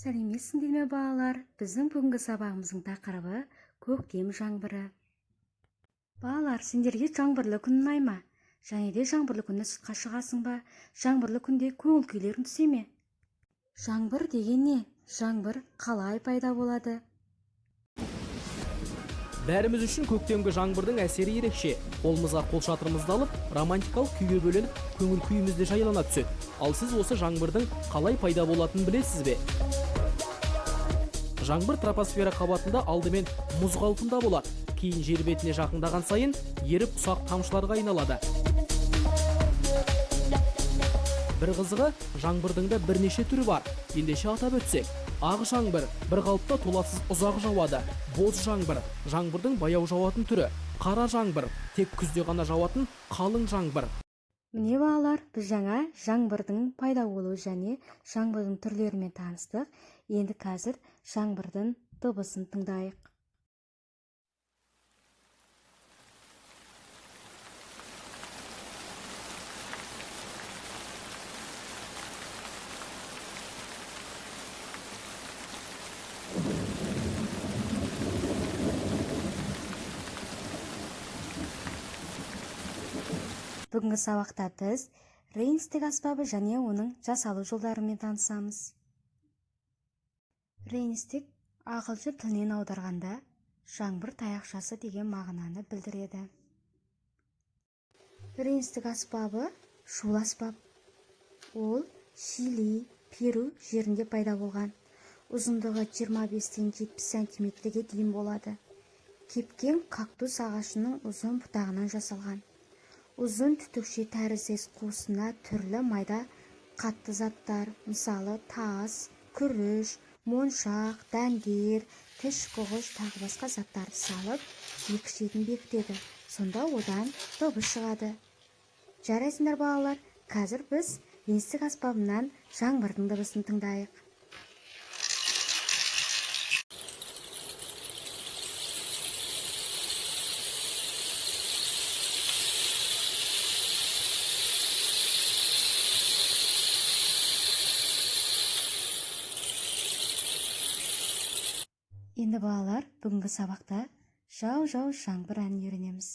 Сәлеметсіңдер ме балалар? Біздің бүгінгі сабағымыздың тақырыбы көктем жаңбыры. Балалар, сендерге жаңбырлы күн ұнай ма? Және де жаңбырлы күнде сыртқа шығасың ба? Жаңбырлы күнде көңіл күйлерің түсе ме? Жаңбыр деген не? Жаңбыр қалай пайда болады? Бәріміз үшін көктемгі жаңбырдың әсері ерекше. Қолымызға қолшатырымызды алып, романтикалық күйге бөленіп, көңіл күйімізде жайлана түседі. Ал сіз осы жаңбырдың қалай пайда болатынын білесіз бе? Жаңбыр тропосфера қабатында алдымен мұз қалпында болады. Кейін жер бетіне жақындаған сайын еріп ұсақ тамшыларға айналады. Бір қызығы, жаңбырдың да бірнеше түрі бар. Ендеше атап өтсек, ақ жаңбыр бір қалыпта толассыз ұзақ жауады. Боз жаңбыр, жаңбырдың баяу жауатын түрі. Қара жаңбыр, тек күзде ғана жауатын қалың жаңбыр. Міне балалар, біз жаңа жаңбырдың пайда болуы және жаңбырдың түрлерімен таныстық. Енді қазір жаңбырдың дыбысын тыңдайық. Бүгінгі сабақта біз рейнстік аспабы және оның жасалу жолдарымен танысамыз. Рейнстік ағылшын тілінен аударғанда жаңбыр таяқшасы деген мағынаны білдіреді. Рейнстік аспабы шул аспап. Ол Чили, Перу жерінде пайда болған. Ұзындығы 25-70 сантиметрге дейін болады. Кепкен кактус ағашының ұзын бұтағынан жасалған. Ұзын түтікше тәріздес қуысына түрлі майда қатты заттар, мысалы тас, күріш, моншақ, дәндер, тіш қоғыш тағы басқа заттарды салып, екі шетін бекітеді. Сонда одан дыбыс шығады. Жарайсыңдар балалар, қазір біз рейнстік аспабынан жаңбырдың дыбысын тыңдайық. Енді балалар, бүгінгі сабақта жау-жау жаңбыр әнін үйренеміз.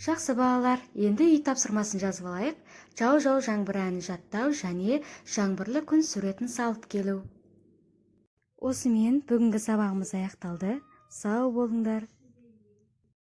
Жақсы балалар, енді үй тапсырмасын жазып алайық. Жау-жау жаңбыр әнін жаттау және жаңбырлы күн суретін салып келу. Осымен бүгінгі сабағымыз аяқталды. Сау болыңдар.